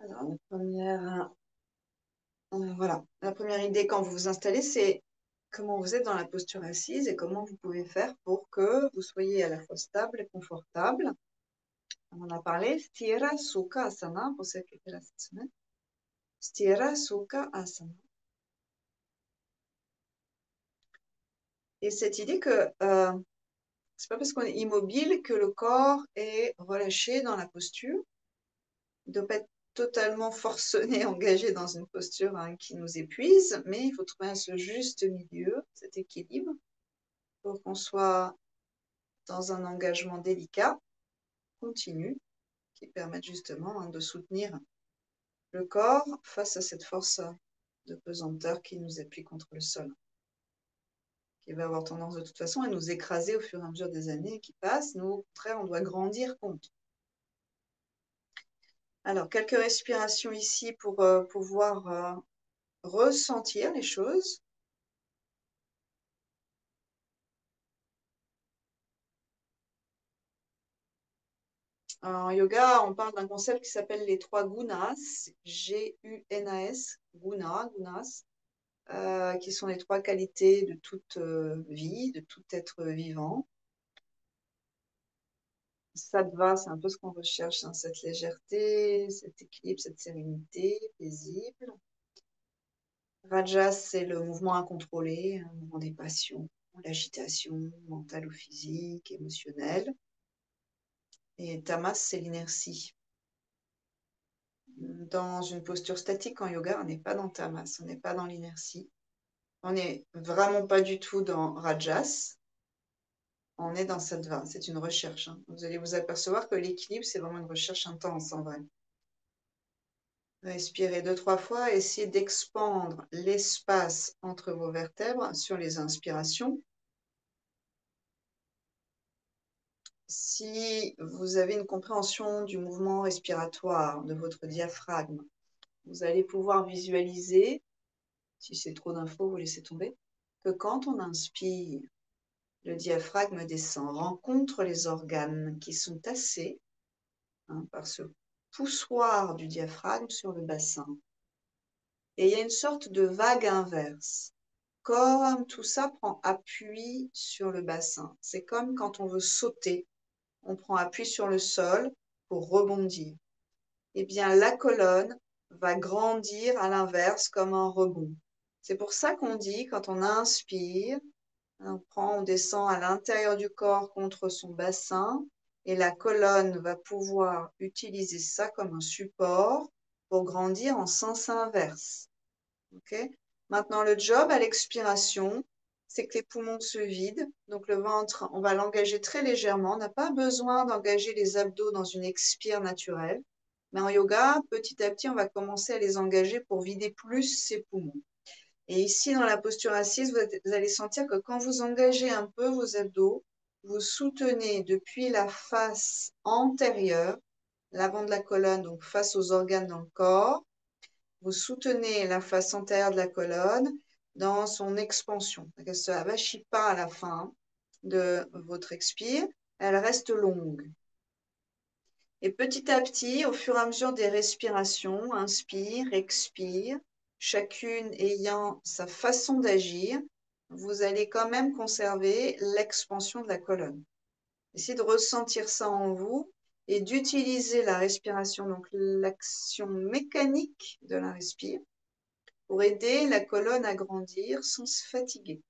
Alors, voilà. La première idée quand vous vous installez, c'est comment vous êtes dans la posture assise et comment vous pouvez faire pour que vous soyez à la fois stable et confortable. On en a parlé, Sthira Sukha Asana, pour celle qui était là cette semaine. Sthira Sukha Asana. Et cette idée que c'est pas parce qu'on est immobile que le corps est relâché dans la posture. Il ne doit pas être totalement forcené, engagé dans une posture qui nous épuise, mais il faut trouver ce juste milieu, cet équilibre, pour qu'on soit dans un engagement délicat, continu, qui permette justement de soutenir le corps face à cette force de pesanteur qui nous appuie contre le sol, qui va avoir tendance de toute façon à nous écraser au fur et à mesure des années qui passent. Nous, au contraire, on doit grandir contre. Alors, quelques respirations ici pour pouvoir ressentir les choses. En yoga, on parle d'un concept qui s'appelle les 3 gunas, G-U-N-A-S, gunas, qui sont les 3 qualités de toute vie, de tout être vivant. Sattva, c'est un peu ce qu'on recherche, cette légèreté, cet équilibre, cette sérénité paisible. Rajas, c'est le mouvement incontrôlé, un mouvement des passions, l'agitation mentale ou physique, émotionnelle. Et tamas, c'est l'inertie. Dans une posture statique en yoga, on n'est pas dans tamas, on n'est pas dans l'inertie. On n'est vraiment pas du tout dans rajas. On est dans sattva. C'est une recherche. Vous allez vous apercevoir que l'équilibre, c'est vraiment une recherche intense en vrai. Respirez 2-3 fois. Essayez d'expandre l'espace entre vos vertèbres sur les inspirations. Si vous avez une compréhension du mouvement respiratoire de votre diaphragme, vous allez pouvoir visualiser, si c'est trop d'infos, vous laissez tomber, que quand on inspire, le diaphragme descend, rencontre les organes qui sont tassés par ce poussoir du diaphragme sur le bassin. Et il y a une sorte de vague inverse. Comme tout ça prend appui sur le bassin. C'est comme quand on veut sauter, on prend appui sur le sol pour rebondir. Eh bien, la colonne va grandir à l'inverse comme un rebond. C'est pour ça qu'on dit, quand on inspire, on descend à l'intérieur du corps contre son bassin et la colonne va pouvoir utiliser ça comme un support pour grandir en sens inverse. Okay. Maintenant, le job à l'expiration, c'est que les poumons se vident. Donc, le ventre, on va l'engager très légèrement. On n'a pas besoin d'engager les abdos dans une expire naturelle. Mais en yoga, petit à petit, on va commencer à les engager pour vider plus ses poumons. Et ici, dans la posture assise, vous allez sentir que quand vous engagez un peu vos abdos, vous soutenez depuis la face antérieure, l'avant de la colonne, donc face aux organes dans le corps, vous soutenez la face antérieure de la colonne dans son expansion. Elle ne se avachit pas à la fin de votre expire, elle reste longue. Et petit à petit, au fur et à mesure des respirations, inspire, expire, chacune ayant sa façon d'agir, vous allez quand même conserver l'expansion de la colonne. Essayez de ressentir ça en vous et d'utiliser la respiration, donc l'action mécanique de la respire, pour aider la colonne à grandir sans se fatiguer.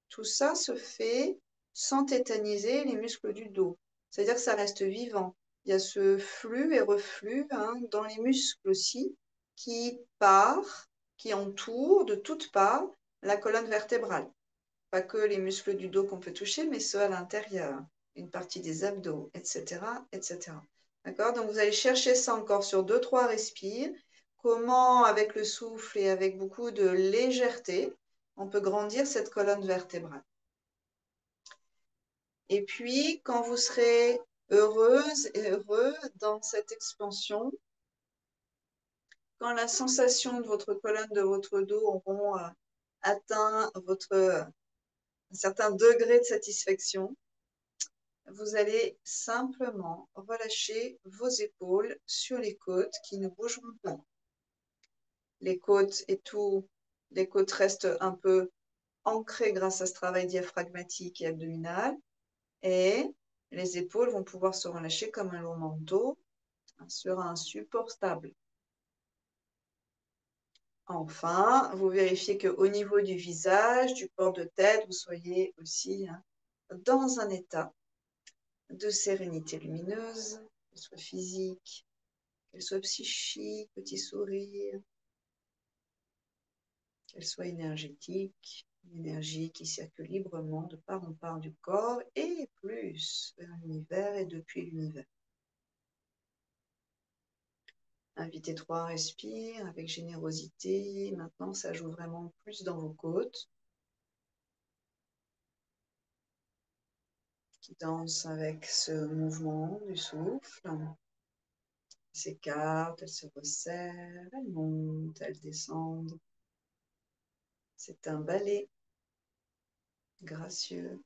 Tout ça se fait sans tétaniser les muscles du dos. C'est-à-dire que ça reste vivant. Il y a ce flux et reflux dans les muscles aussi qui entoure de toutes parts la colonne vertébrale. Pas que les muscles du dos qu'on peut toucher, mais ceux à l'intérieur, une partie des abdos, etc., etc. D'accord? Donc vous allez chercher ça encore sur 2-3 respires. Comment, avec le souffle et avec beaucoup de légèreté, on peut grandir cette colonne vertébrale. Et puis, quand vous serez heureuse et heureux dans cette expansion, quand la sensation de votre colonne, de votre dos auront atteint un certain degré de satisfaction, vous allez simplement relâcher vos épaules sur les côtes qui ne bougeront pas. Les côtes les côtes restent un peu ancrées grâce à ce travail diaphragmatique et abdominal. Et les épaules vont pouvoir se relâcher comme un long manteau sur un support stable. Enfin, vous vérifiez qu'au niveau du visage, du port de tête, vous soyez aussi dans un état de sérénité lumineuse, qu'elle soit physique, qu'elle soit psychique, petit sourire, qu'elle soit énergétique, une énergie qui circule librement de part en part du corps et plus vers l'univers et depuis l'univers. Invitez 3 respires avec générosité. Maintenant, ça joue vraiment plus dans vos côtes, qui dansent avec ce mouvement du souffle. Elles s'écartent, elles se resserrent, elles montent, elles descendent. C'est un ballet gracieux.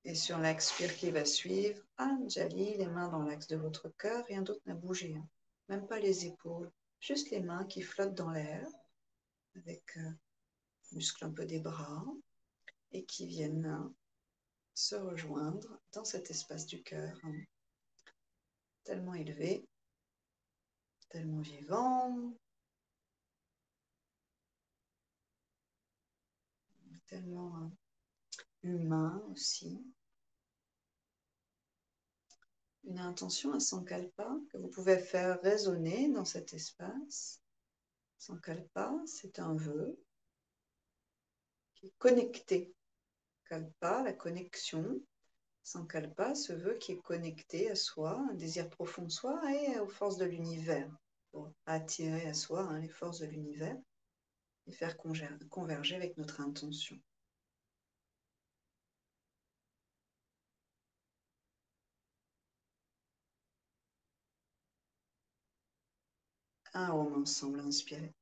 Et sur l'expire qui va suivre, Anjali, les mains dans l'axe de votre cœur, rien d'autre n'a bougé. Même pas les épaules, juste les mains qui flottent dans l'air, avec muscles un peu des bras, et qui viennent se rejoindre dans cet espace du cœur, tellement élevé, tellement vivant, tellement humain aussi. Une intention à Sankalpa que vous pouvez faire résonner dans cet espace. Sankalpa, c'est un vœu qui est connecté. Kalpa, la connexion. Sankalpa, ce vœu qui est connecté à soi, un désir profond de soi et aux forces de l'univers, pour attirer à soi les forces de l'univers et faire converger avec notre intention. Un Om ensemble, inspirez.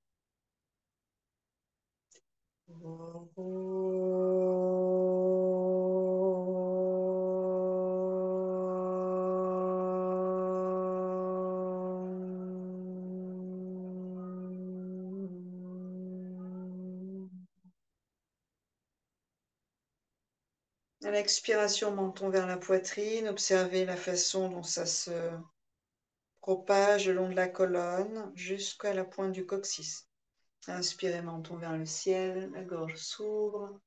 À l'expiration, menton vers la poitrine. Observez la façon dont ça se propage le long de la colonne jusqu'à la pointe du coccyx. Inspirez, menton vers le ciel, la gorge s'ouvre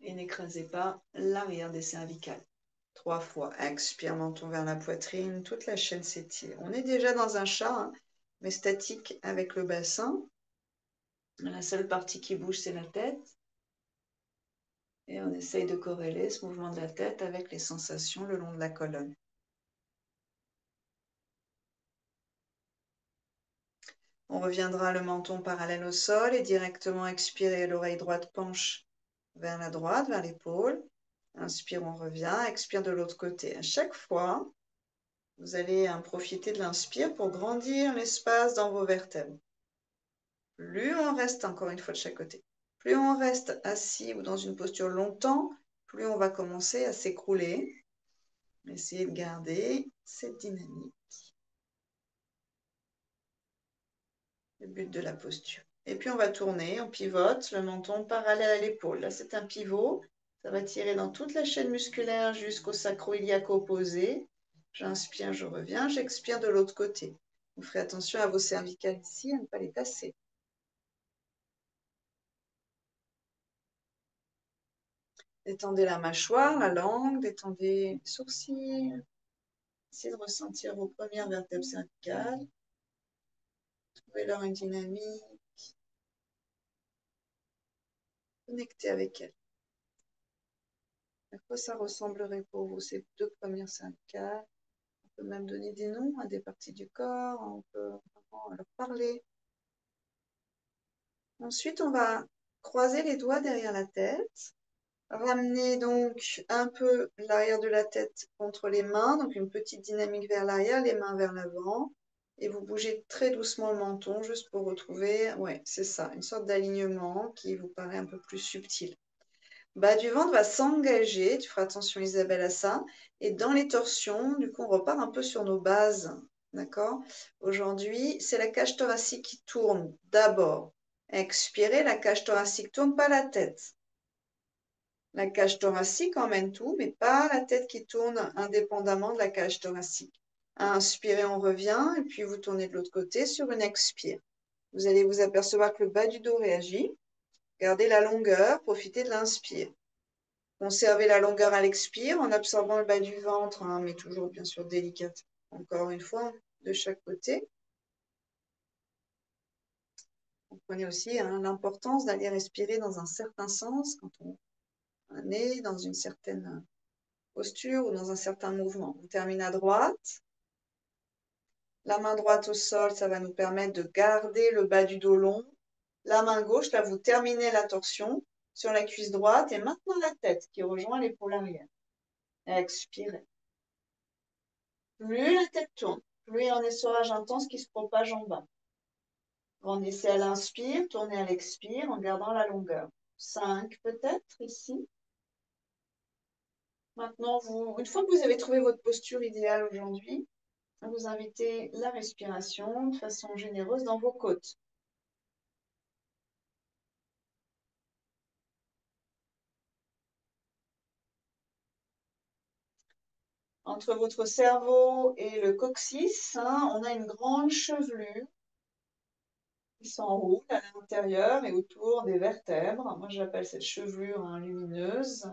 et n'écrasez pas l'arrière des cervicales. 3 fois. Expire, menton vers la poitrine, toute la chaîne s'étire. On est déjà dans un chat, mais statique avec le bassin. La seule partie qui bouge, c'est la tête. Et on essaye de corréler ce mouvement de la tête avec les sensations le long de la colonne. On reviendra le menton parallèle au sol et directement expirer, l'oreille droite penche vers la droite, vers l'épaule. Inspire, on revient, expire de l'autre côté. À chaque fois, vous allez profiter de l'inspire pour grandir l'espace dans vos vertèbres. Plus on reste, encore une fois de chaque côté, plus on reste assis ou dans une posture longtemps, plus on va commencer à s'écrouler. Essayez de garder cette dynamique. Le but de la posture. Et puis on va tourner, on pivote, le menton parallèle à l'épaule. Là, c'est un pivot. Ça va tirer dans toute la chaîne musculaire jusqu'au sacro-iliaque opposé. J'inspire, je reviens, j'expire de l'autre côté. Vous ferez attention à vos cervicales ici, à ne pas les tasser. Détendez la mâchoire, la langue, détendez les sourcils. Essayez de ressentir vos premières vertèbres cervicales. Trouvez-leur une dynamique. Connectez avec elles. À quoi ça ressemblerait pour vous, ces 2 premières cervicales? On peut même donner des noms à des parties du corps, on peut vraiment leur parler. Ensuite, on va croiser les doigts derrière la tête, ramener donc un peu l'arrière de la tête contre les mains, donc une petite dynamique vers l'arrière, les mains vers l'avant, et vous bougez très doucement le menton juste pour retrouver, ouais, c'est ça, une sorte d'alignement qui vous paraît un peu plus subtil. Bas du ventre va s'engager, tu feras attention Isabelle à ça. Et dans les torsions, du coup, on repart un peu sur nos bases, d'accord? Aujourd'hui, c'est la cage thoracique qui tourne d'abord. Expirez, la cage thoracique tourne, pas la tête. La cage thoracique emmène tout, mais pas la tête qui tourne indépendamment de la cage thoracique. Inspirez, on revient, et puis vous tournez de l'autre côté sur une expire. Vous allez vous apercevoir que le bas du dos réagit. Gardez la longueur, profitez de l'inspire. Conservez la longueur à l'expire en absorbant le bas du ventre, hein, mais toujours bien sûr délicate. Encore une fois, de chaque côté. Comprenez aussi hein, l'importance d'aller respirer dans un certain sens quand on est dans une certaine posture ou dans un certain mouvement. On termine à droite. La main droite au sol, ça va nous permettre de garder le bas du dos long. La main gauche, là, vous terminez la torsion sur la cuisse droite et maintenant la tête qui rejoint l'épaule arrière. Expirez. Plus la tête tourne, plus il y a un essorage intense qui se propage en bas. Grandissez à l'inspire, tournez à l'expire en gardant la longueur. 5 peut-être ici. Maintenant, une fois que vous avez trouvé votre posture idéale aujourd'hui, vous invitez la respiration de façon généreuse dans vos côtes. Entre votre cerveau et le coccyx, hein, on a une grande chevelure qui s'enroule à l'intérieur et autour des vertèbres. Moi, j'appelle cette chevelure hein, lumineuse.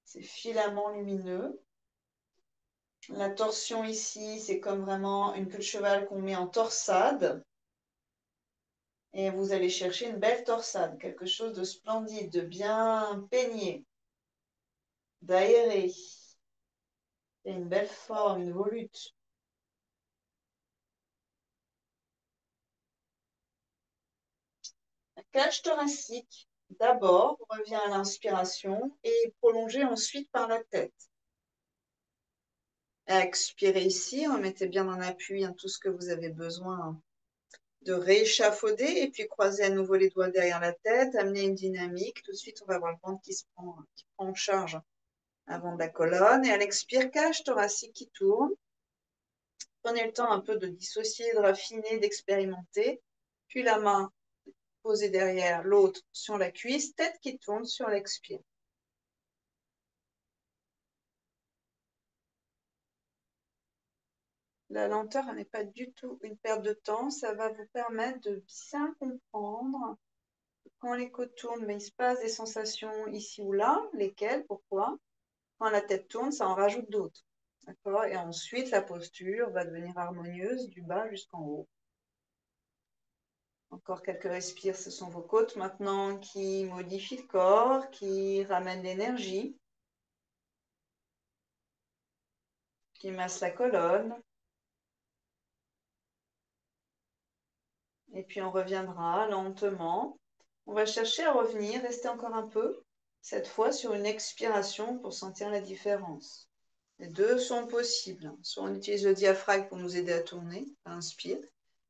Ces filaments lumineux. La torsion ici, c'est comme vraiment une queue de cheval qu'on met en torsade. Et vous allez chercher une belle torsade, quelque chose de splendide, de bien peigné, d'aéré. Et une belle forme, une volute. La cage thoracique, d'abord, revient à l'inspiration et prolongée ensuite par la tête. Expirez ici, remettez bien en appui hein, tout ce que vous avez besoin de rééchafauder et puis croisez à nouveau les doigts derrière la tête, amenez une dynamique. Tout de suite, on va avoir le ventre qui prend en charge avant de la colonne. Et à l'expire, cage thoracique qui tourne. Prenez le temps un peu de dissocier, de raffiner, d'expérimenter. Puis la main posée derrière l'autre sur la cuisse, tête qui tourne sur l'expire. La lenteur n'est pas du tout une perte de temps. Ça va vous permettre de bien comprendre. Quand les côtes tournent, mais il se passe des sensations ici ou là. Lesquelles? Pourquoi? Quand la tête tourne, ça en rajoute d'autres. D'accord? Et ensuite, la posture va devenir harmonieuse du bas jusqu'en haut. Encore quelques respires, ce sont vos côtes maintenant qui modifient le corps, qui ramènent l'énergie, qui massent la colonne. Et puis on reviendra lentement. On va chercher à revenir, rester encore un peu, cette fois sur une expiration pour sentir la différence. Les deux sont possibles. Soit on utilise le diaphragme pour nous aider à tourner, à inspire,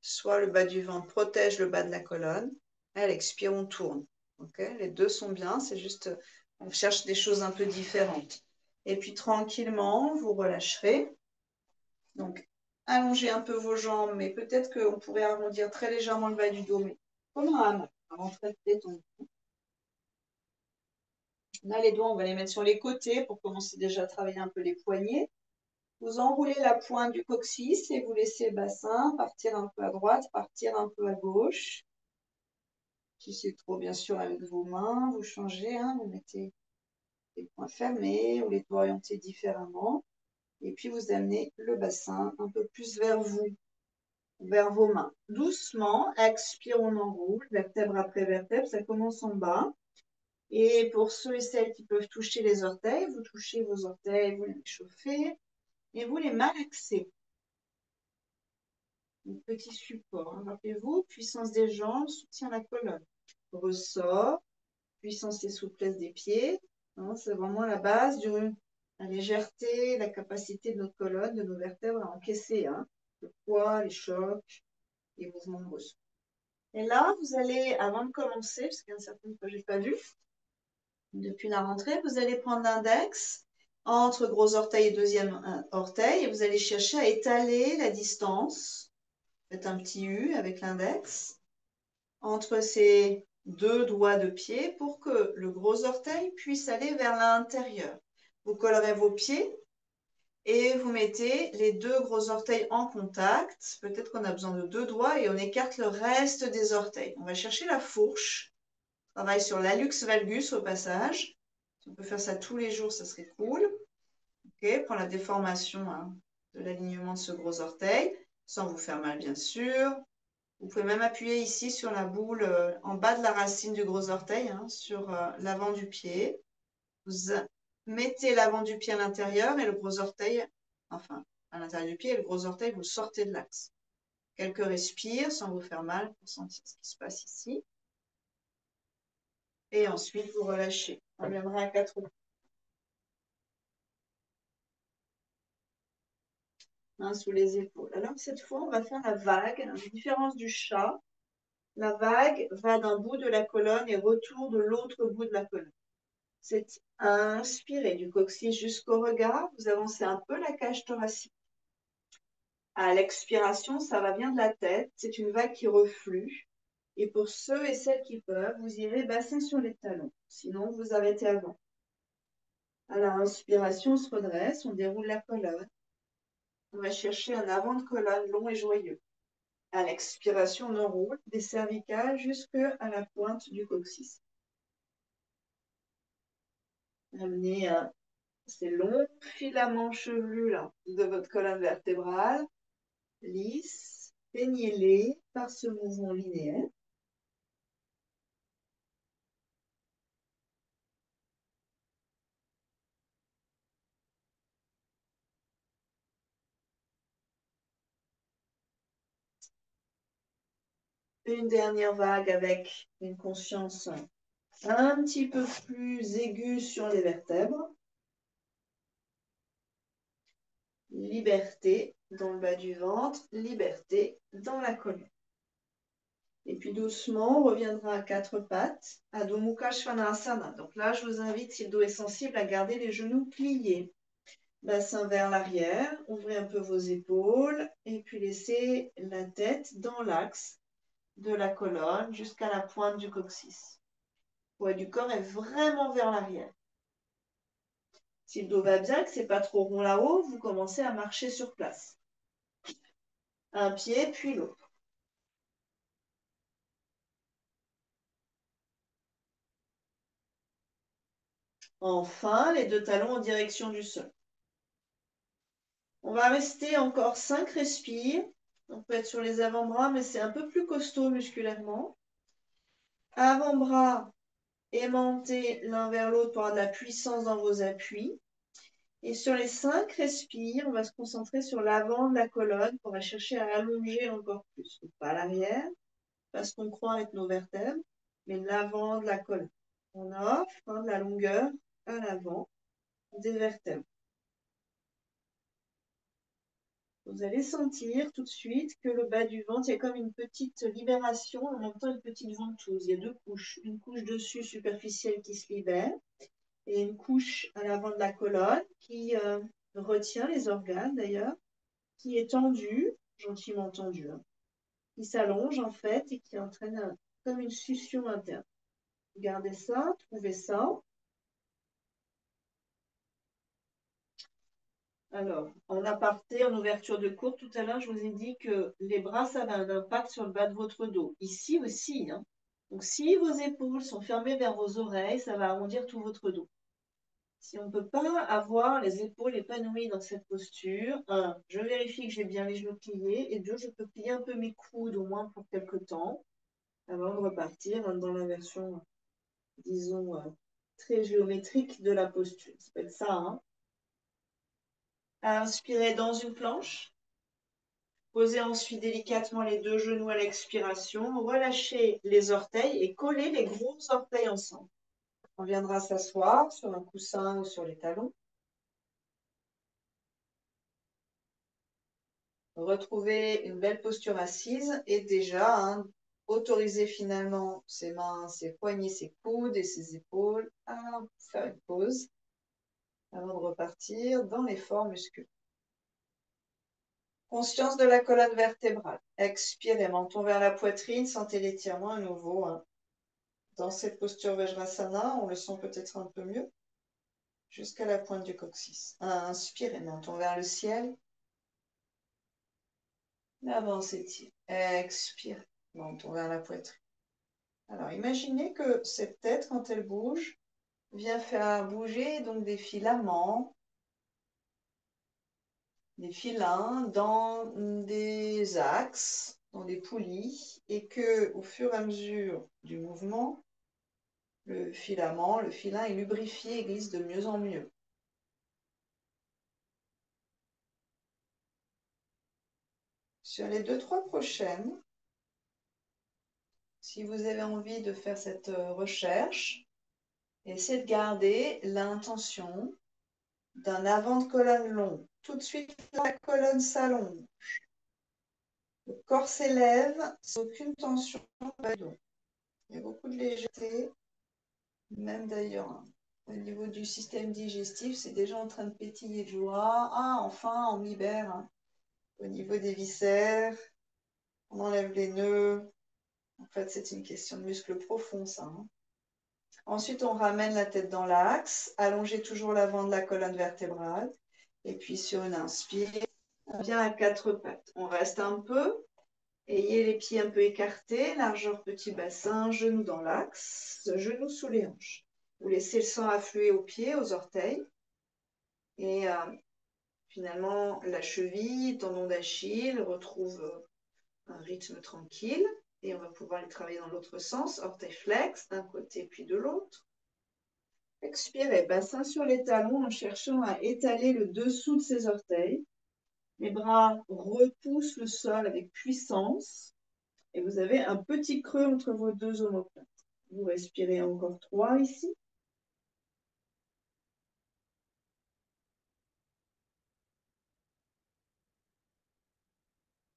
soit le bas du ventre protège le bas de la colonne. À l'expire, on tourne. Okay, les deux sont bien, c'est juste, on cherche des choses un peu différentes. Et puis tranquillement, vous relâcherez. Donc, allongez un peu vos jambes, mais peut-être qu'on pourrait arrondir très légèrement le bas du dos, mais comme un hamac, avant très détendu. Là, les doigts, on va les mettre sur les côtés pour commencer déjà à travailler un peu les poignets. Vous enroulez la pointe du coccyx et vous laissez le bassin partir un peu à droite, partir un peu à gauche. Si c'est trop, bien sûr, avec vos mains, vous changez, hein, vous mettez les poings fermés ou les doigts orientés différemment. Et puis, vous amenez le bassin un peu plus vers vous, vers vos mains. Doucement, expire, on enroule, vertèbre après vertèbre, ça commence en bas. Et pour ceux et celles qui peuvent toucher les orteils, vous touchez vos orteils, vous les réchauffez et vous les malaxez. Un petit support. Hein. Rappelez-vous, puissance des jambes, soutient la colonne. Ressort, puissance et souplesse des pieds. Hein, c'est vraiment la base la légèreté, la capacité de notre colonne, de nos vertèbres à encaisser hein, le poids, les chocs, les mouvements brusques. Et là, vous allez, avant de commencer, parce qu'il y a certaines fois que je n'ai pas vu, Depuis la rentrée, vous allez prendre l'index entre gros orteil et deuxième orteil et vous allez chercher à étaler la distance. Faites un petit U avec l'index entre ces deux doigts de pied pour que le gros orteil puisse aller vers l'intérieur. Vous collerez vos pieds et vous mettez les deux gros orteils en contact. Peut-être qu'on a besoin de deux doigts et on écarte le reste des orteils. On va chercher la fourche. On travaille sur l'hallux valgus au passage. Si on peut faire ça tous les jours, ça serait cool. Ok, pour la déformation de l'alignement de ce gros orteil, sans vous faire mal bien sûr. Vous pouvez même appuyer ici sur la boule en bas de la racine du gros orteil, sur l'avant du pied. Vous mettez l'avant du pied à l'intérieur et le gros orteil, enfin à l'intérieur du pied, et le gros orteil, vous le sortez de l'axe. Quelques respires sans vous faire mal pour sentir ce qui se passe ici. Et ensuite, vous relâchez. On viendra à 4 mains sous les épaules. Alors cette fois, on va faire la vague. À la différence du chat, la vague va d'un bout de la colonne et retourne de l'autre bout de la colonne. C'est inspirer du coccyx jusqu'au regard. Vous avancez un peu la cage thoracique. À l'expiration, ça va bien de la tête. C'est une vague qui reflue. Et pour ceux et celles qui peuvent, vous irez bassin sur les talons. Sinon, vous arrêtez avant. À l'inspiration, on se redresse, on déroule la colonne. On va chercher un avant de colonne long et joyeux. À l'expiration, on enroule des cervicales jusqu'à la pointe du coccyx. Amenez ces longs filaments chevelus là, de votre colonne vertébrale, lisses, peignez-les par ce mouvement linéaire. Une dernière vague avec une conscience un petit peu plus aiguë sur les vertèbres. Liberté dans le bas du ventre, liberté dans la colonne. Et puis doucement, on reviendra à quatre pattes, Adho Mukha Svanasana. Donc là, je vous invite, si le dos est sensible, à garder les genoux pliés. Bassin vers l'arrière, ouvrez un peu vos épaules et puis laissez la tête dans l'axe de la colonne jusqu'à la pointe du coccyx. Le poids du corps est vraiment vers l'arrière. Si le dos va bien, que c'est pas trop rond là-haut, vous commencez à marcher sur place. Un pied, puis l'autre. Enfin, les deux talons en direction du sol. On va rester encore 5 respires. On peut être sur les avant-bras, mais c'est un peu plus costaud musculairement. Avant-bras aimantés l'un vers l'autre pour avoir de la puissance dans vos appuis. Et sur les 5 respires, on va se concentrer sur l'avant de la colonne pour aller chercher à allonger encore plus. Donc, pas l'arrière, pas ce qu'on croit avec nos vertèbres, mais l'avant de la colonne. On offre de la longueur à l'avant des vertèbres. Vous allez sentir tout de suite que le bas du ventre, il y a comme une petite libération, en même temps une petite ventouse. Il y a deux couches. Une couche dessus superficielle qui se libère et une couche à l'avant de la colonne qui retient les organes d'ailleurs, qui est tendue, gentiment tendue, qui s'allonge en fait et qui entraîne comme une succion interne. Regardez ça, trouvez ça. Alors, en aparté, en ouverture de cours, tout à l'heure, je vous ai dit que les bras, ça avait un impact sur le bas de votre dos. Ici aussi. Donc, si vos épaules sont fermées vers vos oreilles, ça va arrondir tout votre dos. Si on ne peut pas avoir les épaules épanouies dans cette posture, je vérifie que j'ai bien les genoux pliés, et deux, je peux plier un peu mes coudes au moins pour quelques temps, avant de repartir dans la version, disons, très géométrique de la posture. Ça peut être ça, Inspirez dans une planche. Posez ensuite délicatement les deux genoux à l'expiration. Relâchez les orteils et collez les gros orteils ensemble. On viendra s'asseoir sur un coussin ou sur les talons. Retrouvez une belle posture assise et déjà autoriser finalement ses mains, ses poignets, ses coudes et ses épaules à faire une pause avant de repartir dans l'effort musculaire. Conscience de la colonne vertébrale. Expirez, menton vers la poitrine, sentez l'étirement à nouveau. Dans cette posture Vajrasana, on le sent peut-être un peu mieux, jusqu'à la pointe du coccyx. Inspirez, menton vers le ciel. L'avant s'étire. Expirez, menton vers la poitrine. Alors, imaginez que cette tête, quand elle bouge, vient faire bouger donc des filaments, des filins dans des axes, dans des poulies, et que au fur et à mesure du mouvement, le filament, le filin est lubrifié et glisse de mieux en mieux. Sur les 2-3 prochaines, si vous avez envie de faire cette recherche, essayez de garder l'intention d'un avant de colonne long. Tout de suite, la colonne s'allonge. Le corps s'élève sans aucune tension. Il y a beaucoup de légèreté, même d'ailleurs. Au niveau du système digestif, c'est déjà en train de pétiller de joie. Ah, enfin, on libère. Au niveau des viscères, on enlève les nœuds. En fait, c'est une question de muscle profond, ça. Ensuite, on ramène la tête dans l'axe, allongez toujours l'avant de la colonne vertébrale. Et puis, sur une inspire, on vient à 4 pattes. On reste un peu. Ayez les pieds un peu écartés, largeur petit bassin, genoux dans l'axe, genoux sous les hanches. Vous laissez le sang affluer aux pieds, aux orteils. Et finalement, la cheville, tendon d'Achille retrouve un rythme tranquille. Et on va pouvoir les travailler dans l'autre sens. Orteil flex d'un côté puis de l'autre. Expirez, bassin sur les talons en cherchant à étaler le dessous de ses orteils. Les bras repoussent le sol avec puissance. Et vous avez un petit creux entre vos deux omoplates. Vous respirez encore 3 ici.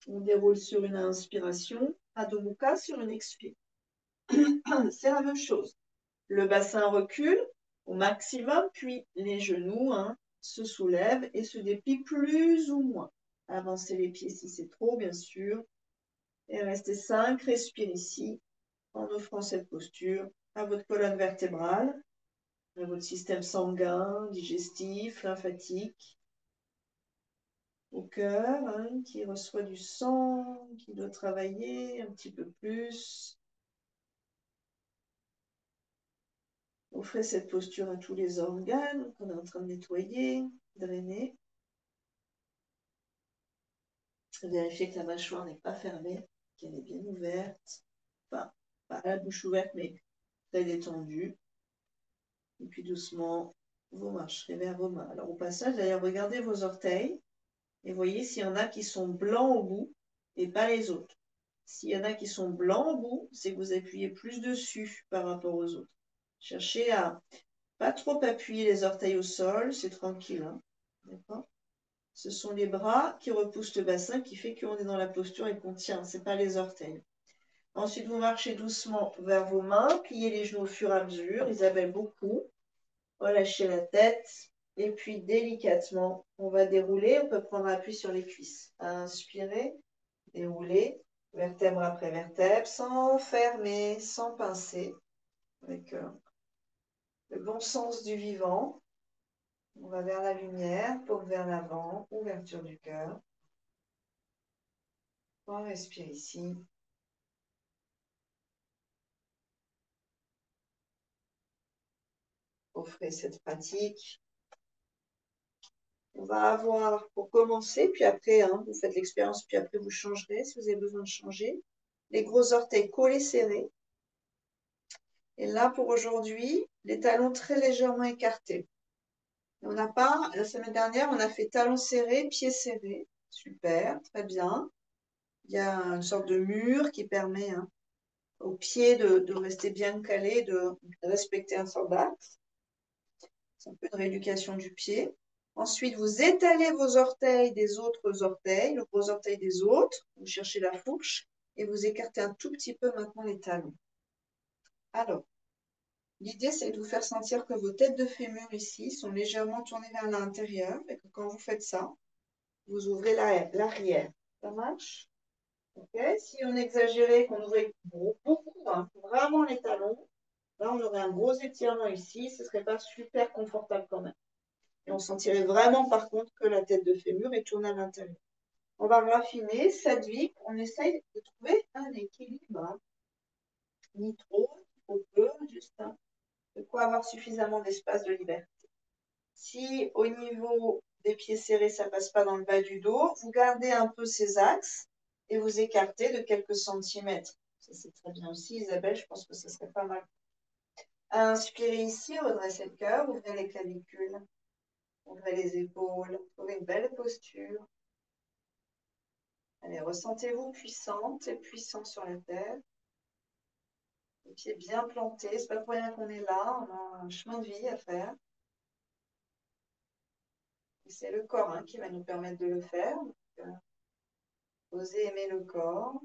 On déroule sur une inspiration, Adho Mukha sur une expire. C'est la même chose. Le bassin recule au maximum, puis les genoux se soulèvent et se déplient plus ou moins. Avancez les pieds si c'est trop, bien sûr. Et restez 5, respirez ici en offrant cette posture à votre colonne vertébrale, à votre système sanguin, digestif, lymphatique, au cœur qui reçoit du sang, qui doit travailler un petit peu plus. Offrez cette posture à tous les organes qu'on est en train de nettoyer, drainer. Vérifiez que la mâchoire n'est pas fermée, qu'elle est bien ouverte. Enfin, pas la bouche ouverte, mais très détendue. Et puis doucement, vous marcherez vers vos mains. Alors au passage, d'ailleurs, regardez vos orteils et voyez s'il y en a qui sont blancs au bout et pas les autres. S'il y en a qui sont blancs au bout, c'est que vous appuyez plus dessus par rapport aux autres. Cherchez à pas trop appuyer les orteils au sol, c'est tranquille. D'accord ? Ce sont les bras qui repoussent le bassin qui fait qu'on est dans la posture et qu'on tient, ce n'est pas les orteils. Ensuite, vous marchez doucement vers vos mains, pliez les genoux au fur et à mesure, Isabelle beaucoup. Relâchez la tête et puis délicatement, on va dérouler. On peut prendre appui sur les cuisses. Inspirez, déroulez, vertèbre après vertèbre, sans fermer, sans pincer, avec le bon sens du vivant. On va vers la lumière, paume vers l'avant, ouverture du cœur. On respire ici. Offrez cette pratique. On va avoir, pour commencer, puis après, vous faites l'expérience, puis après vous changerez si vous avez besoin de changer. Les gros orteils collés serrés. Et là, pour aujourd'hui, les talons très légèrement écartés. On n'a pas, la semaine dernière, on a fait talons serrés, pieds serrés. Super, très bien. Il y a une sorte de mur qui permet aux pieds de rester bien calés, de respecter un sort d'axe. C'est un peu de rééducation du pied. Ensuite, vous étalez vos orteils des autres orteils, le gros orteil des autres. Vous cherchez la fourche. Et vous écartez un tout petit peu maintenant les talons. Alors, l'idée, c'est de vous faire sentir que vos têtes de fémur ici sont légèrement tournées vers l'intérieur et que quand vous faites ça, vous ouvrez l'arrière. Ça marche? Ok. Si on exagérait, qu'on ouvrait beaucoup, hein, vraiment les talons, là, on aurait un gros étirement ici. Ce ne serait pas super confortable quand même. Et on sentirait vraiment, par contre, que la tête de fémur est tournée à l'intérieur. On va raffiner cette vie. On essaye de trouver un équilibre. Hein. Ni trop, ni trop peu, juste de quoi avoir suffisamment d'espace de liberté. Si au niveau des pieds serrés, ça ne passe pas dans le bas du dos, vous gardez un peu ces axes et vous écartez de quelques centimètres. Ça, c'est très bien aussi, Isabelle, je pense que ce serait pas mal. Inspirez ici, redressez le cœur, ouvrez les clavicules, ouvrez les épaules, trouvez une belle posture. Allez, ressentez-vous puissante et puissant sur la terre. Les pieds bien plantés, c'est pas pour rien qu'on est là, on a un chemin de vie à faire. C'est le corps hein, qui va nous permettre de le faire. Donc, oser aimer le corps,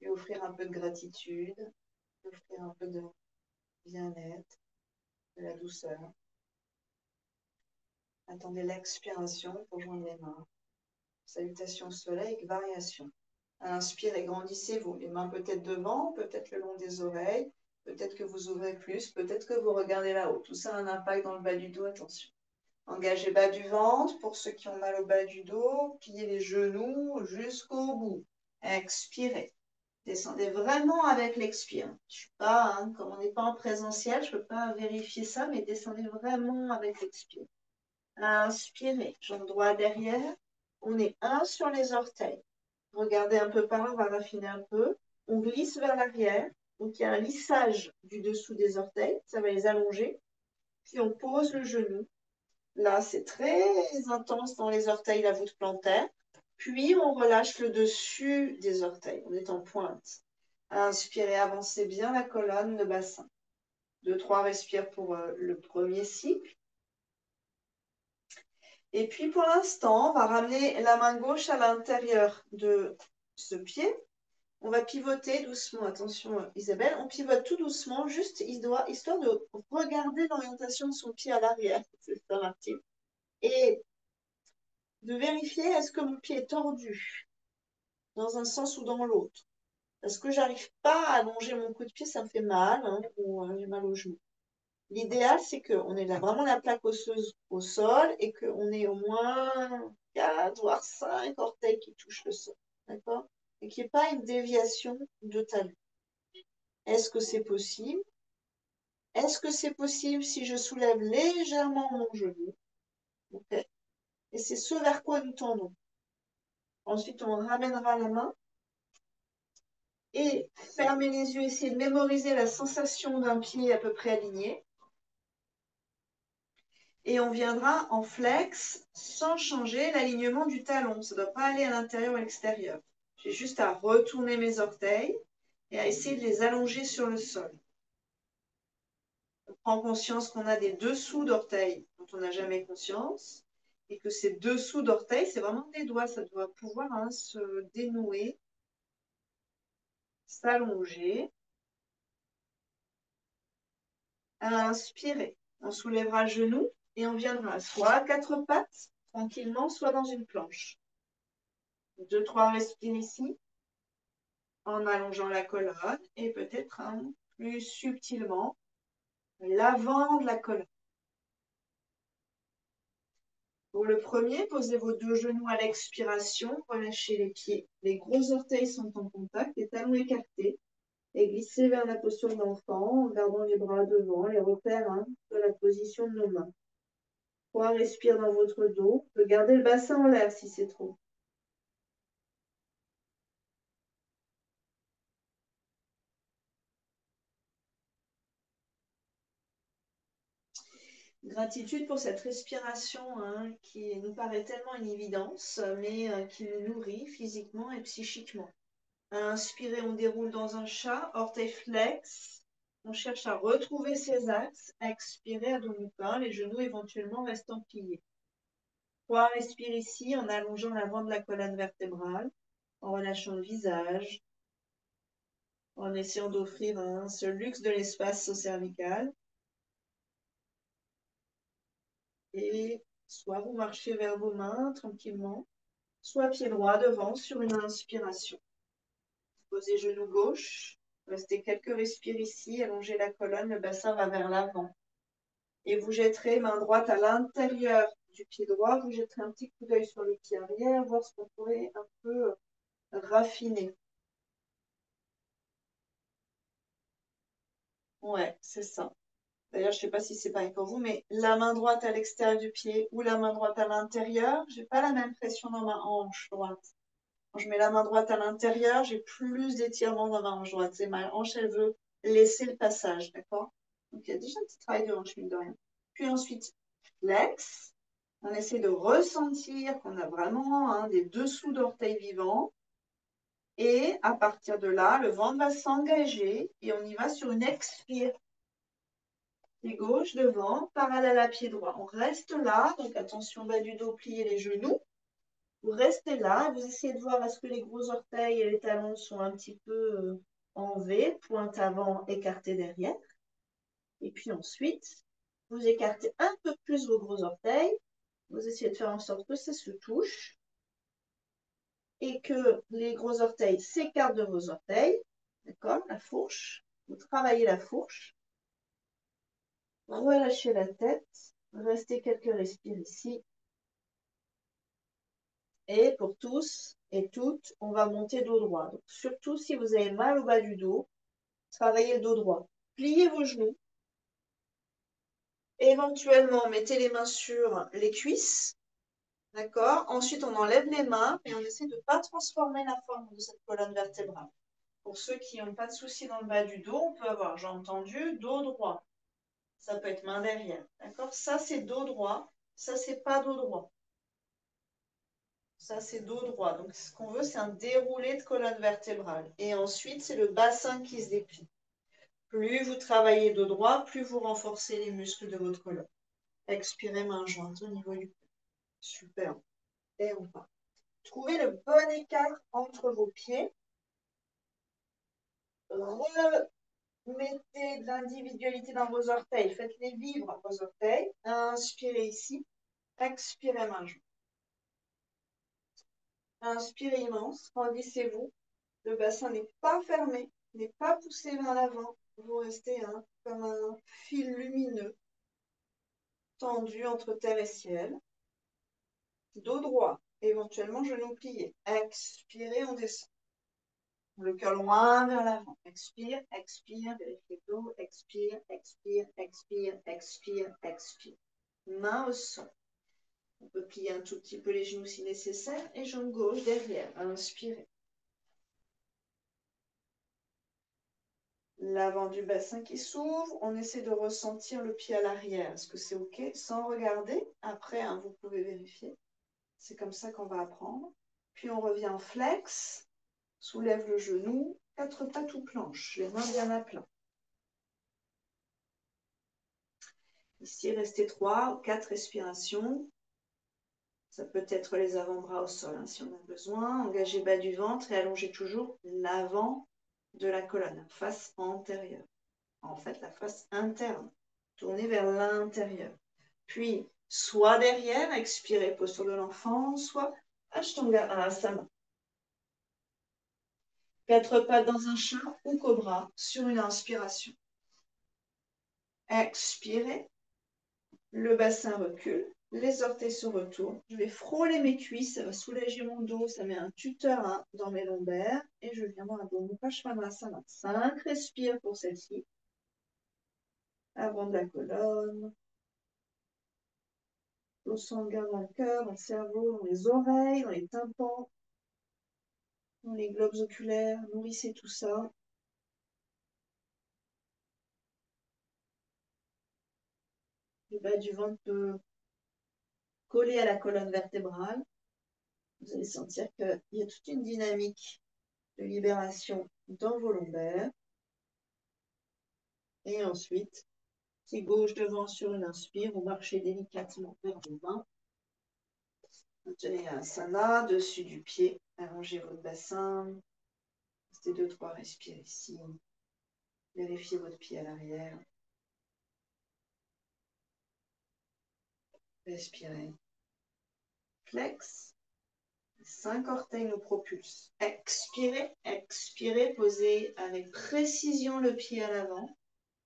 lui offrir un peu de gratitude, lui offrir un peu de bien-être, de la douceur. Attendez l'expiration pour joindre les mains. Salutation au soleil avec variation. Inspirez, grandissez-vous. Les mains peut-être devant, peut-être le long des oreilles, peut-être que vous ouvrez plus, peut-être que vous regardez là-haut. Tout ça a un impact dans le bas du dos, attention. Engagez bas du ventre pour ceux qui ont mal au bas du dos. Pliez les genoux jusqu'au bout. Expirez. Descendez vraiment avec l'expire. Je suis pas, hein, comme on n'est pas en présentiel, je ne peux pas vérifier ça, mais descendez vraiment avec l'expire. Inspirez, jambe droite derrière. On est un sur les orteils. Regardez un peu par là, on va raffiner un peu. On glisse vers l'arrière. Donc il y a un lissage du dessous des orteils, ça va les allonger. Puis on pose le genou. Là, c'est très intense dans les orteils, la voûte plantaire. Puis, on relâche le dessus des orteils. On est en pointe. Inspirez, avancez bien la colonne, le bassin. 2-3 respires pour le premier cycle. Et puis, pour l'instant, on va ramener la main gauche à l'intérieur de ce pied. On va pivoter doucement. Attention, Isabelle. On pivote tout doucement, juste histoire de regarder l'orientation de son pied à l'arrière. C'est ça, Martine. Et de vérifier est-ce que mon pied est tordu dans un sens ou dans l'autre. Parce que j'arrive pas à allonger mon coup de pied, ça me fait mal, hein, ou j'ai mal au genou. L'idéal, c'est qu'on ait vraiment la plaque osseuse au sol et qu'on ait au moins 4 voire 5 orteils qui touchent le sol. D'accord? Et qu'il n'y ait pas une déviation de talon. Est-ce que c'est possible? Est-ce que c'est possible si je soulève légèrement mon genou? Okay. Et c'est ce vers quoi nous tendons. Ensuite, on ramènera la main et fermez les yeux, essayez de mémoriser la sensation d'un pied à peu près aligné. Et on viendra en flex sans changer l'alignement du talon. Ça ne doit pas aller à l'intérieur ou à l'extérieur. J'ai juste à retourner mes orteils et à essayer de les allonger sur le sol. On prend conscience qu'on a des dessous d'orteils dont on n'a jamais conscience et que ces dessous d'orteils, c'est vraiment des doigts. Ça doit pouvoir se dénouer, s'allonger. Inspirez. On soulèvera le genou et on viendra soit à 4 pattes, tranquillement, soit dans une planche. 2-3 respires ici, en allongeant la colonne et peut-être plus subtilement l'avant de la colonne. Pour le premier, posez vos 2 genoux à l'expiration, relâchez les pieds. Les gros orteils sont en contact, les talons écartés et glissez vers la posture d'enfant en gardant les bras devant, les repères de la position de nos mains. 3 respire dans votre dos. Vous pouvez garder le bassin en l'air si c'est trop. Gratitude pour cette respiration qui nous paraît tellement une évidence, mais qui nous nourrit physiquement et psychiquement. Inspirez, on déroule dans un chat, orteil flex. On cherche à retrouver ses axes. Expirez à demi plein, les genoux éventuellement restant pliés. 3 respire ici en allongeant l'avant de la colonne vertébrale. en relâchant le visage, en essayant d'offrir ce luxe de l'espace cervical. Et soit vous marchez vers vos mains tranquillement, soit pied droit devant sur une inspiration. Posez genou gauche, restez quelques respires ici, allongez la colonne, le bassin va vers l'avant. Et vous jetterez main droite à l'intérieur du pied droit, vous jetterez un petit coup d'œil sur le pied arrière, voir ce qu'on pourrait un peu raffiner. Ouais, c'est ça. D'ailleurs, je ne sais pas si c'est pareil pour vous, mais la main droite à l'extérieur du pied ou la main droite à l'intérieur, j'ai pas la même pression dans ma hanche droite. Quand je mets la main droite à l'intérieur, j'ai plus d'étirement dans ma hanche droite. C'est ma hanche, elle veut laisser le passage, d'accord? Donc, il y a déjà un petit travail de hanche, mine de rien. Puis ensuite, flex. On essaie de ressentir qu'on a vraiment des dessous d'orteils vivants. Et à partir de là, le ventre va s'engager et on y va sur une expire. Pied gauche devant, parallèle à pied droit. On reste là, donc attention bas du dos, pliez les genoux. Vous restez là, vous essayez de voir est-ce que les gros orteils et les talons sont un petit peu en V, pointe avant, écarté derrière. Et puis ensuite, vous écartez un peu plus vos gros orteils. Vous essayez de faire en sorte que ça se touche et que les gros orteils s'écartent de vos orteils. D'accord? La fourche. Vous travaillez la fourche. Relâchez la tête. Restez quelques respires ici. Et pour tous et toutes, on va monter dos droit. Donc, surtout si vous avez mal au bas du dos, travaillez le dos droit. Pliez vos genoux. Éventuellement, mettez les mains sur les cuisses. D'accord? Ensuite, on enlève les mains et on essaie de ne pas transformer la forme de cette colonne vertébrale. Pour ceux qui n'ont pas de soucis dans le bas du dos, on peut avoir, j'ai entendu, dos droit. Ça peut être main derrière. D'accord? Ça, c'est dos droit. Ça, c'est pas dos droit. Ça, c'est dos droit. Donc, ce qu'on veut, c'est un déroulé de colonne vertébrale. Et ensuite, c'est le bassin qui se déplie. Plus vous travaillez dos droit, plus vous renforcez les muscles de votre colonne. Expirez main jointe au niveau du cou. Super. Et on part. Trouvez le bon écart entre vos pieds. Remettez de l'individualité dans vos orteils. Faites-les vivre, vos orteils. Inspirez ici. Expirez main jointe. Inspirez immense. Renversez-vous. Le bassin n'est pas fermé, n'est pas poussé vers l'avant. Vous restez comme un fil lumineux tendu entre terre et ciel. Dos droit, éventuellement genou plié. Expirez, on descend. Le cœur loin vers l'avant. Expire, expire, vérifiez le dos. Expire, expire, expire, expire, expire. Main au sol. On peut plier un tout petit peu les genoux si nécessaire. Et jambe gauche derrière. Inspirez. L'avant du bassin qui s'ouvre. On essaie de ressentir le pied à l'arrière. Est-ce que c'est OK? Sans regarder. Après, vous pouvez vérifier. C'est comme ça qu'on va apprendre. Puis on revient en flex. Soulève le genou. 4 pattes ou planches. Les mains bien à plat. Ici, restez 3 ou 4 respirations. Ça peut être les avant-bras au sol si on a besoin. Engagez bas du ventre et allongez toujours l'avant de la colonne, face antérieure. En fait, la face interne. Tournez vers l'intérieur. Puis, soit derrière, expirez, posture de l'enfant, soit Ashtanga Asana. 4 pattes dans un chat ou cobra sur une inspiration. Expirez. Le bassin recule. Les orteils se retournent. Je vais frôler mes cuisses. Ça va soulager mon dos. Ça met un tuteur dans mes lombaires. Et je viens dans la Mukha Svanasana. 5 respire pour celle-ci. Avant de la colonne. L'eau sanguin dans le cœur, dans le cerveau, dans les oreilles, dans les tympans, dans les globes oculaires. Nourrissez tout ça. Le bas du ventre peut coller à la colonne vertébrale. Vous allez sentir qu'il y a toute une dynamique de libération dans vos lombaires. Et ensuite, pied gauche devant sur une inspire, vous marchez délicatement vers vos mains. Vous tenez un asana dessus du pied Allongez votre bassin. Restez 2-3 respires ici. Vérifiez votre pied à l'arrière. Respirez. Flex. 5 orteils nous propulsent. Expirez, expirez, posez avec précision le pied à l'avant.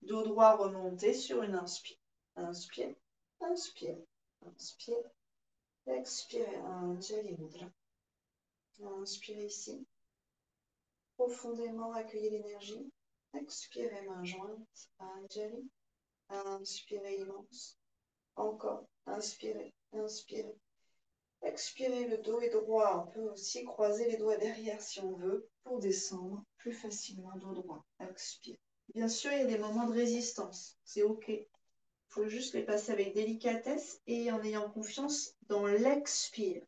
Dos droit remonté sur une inspire. Inspire, inspire, inspire. Expirez, Anjali Mudra. Inspirez ici. Profondément accueillez l'énergie. Expirez, main jointe. Anjali. Inspirez immense. Encore. Inspirez, inspirez. Expirez, le dos est droit. On peut aussi croiser les doigts derrière si on veut pour descendre plus facilement dos droit. Expire. Bien sûr, il y a des moments de résistance. C'est OK. Il faut juste les passer avec délicatesse et en ayant confiance dans l'expire.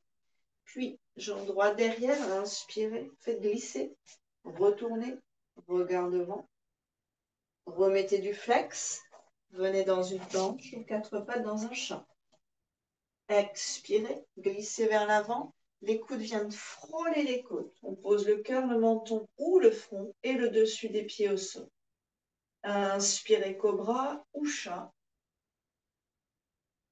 Puis, jambe droite derrière, inspirez, faites glisser, retournez, regard devant. Remettez du flex, venez dans une planche ou 4 pattes dans un chat. Expirez, glissez vers l'avant. Les coudes viennent frôler les côtes. On pose le cœur, le menton ou le front et le dessus des pieds au sol. Inspirez, cobra ou chat.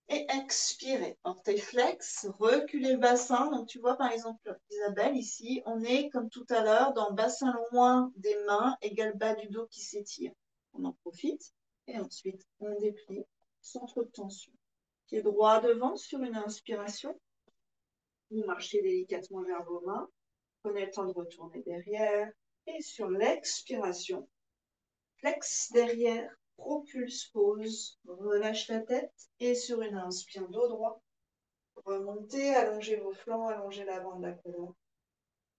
Et expirez, orteil flex, reculez le bassin. Donc tu vois par exemple Isabelle ici, on est comme tout à l'heure dans le bassin loin des mains, égal bas du dos qui s'étire. On en profite et ensuite on déplie sans trop de tension. Pied droit devant sur une inspiration. Vous marchez délicatement vers vos mains. Prenez le temps de retourner derrière. Et sur l'expiration, flex derrière, propulse, pose, relâche la tête. Et sur une inspire, dos droit. Remontez, allongez vos flancs, allongez l'avant de la colonne.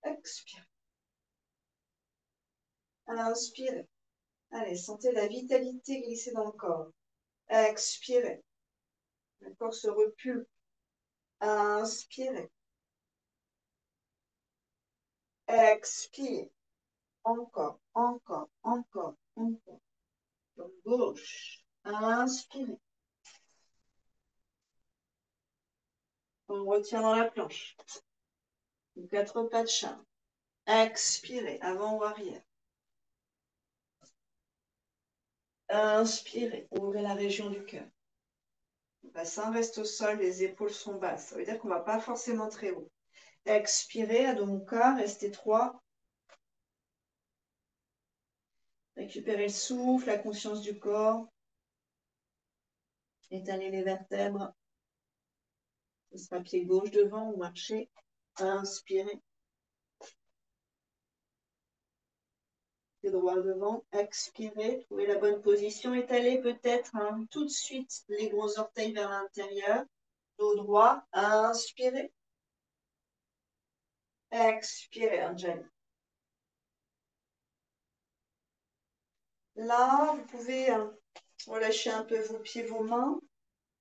Expirez. Inspirez. Allez, sentez la vitalité glisser dans le corps. Expirez. Le corps se repulpe. Inspirez. Expire. Encore, encore, encore, encore. Donc, gauche. Inspirez. On retient dans la planche. 4 pas de chat. Expirez, avant ou arrière. Inspirez, ouvrez la région du cœur. Le bassin reste au sol, les épaules sont basses. Ça veut dire qu'on ne va pas forcément très haut. Expirez, Adho Mukha, restez 3. Récupérez le souffle, la conscience du corps. Étalez les vertèbres. Ce sera pied gauche devant ou marchez. Inspirez. Pied droit devant. Expirez. Trouvez la bonne position. Étalez peut-être tout de suite les gros orteils vers l'intérieur. Dos droit. Inspirez. Expirez, Anjali. Là, vous pouvez relâcher un peu vos pieds, vos mains.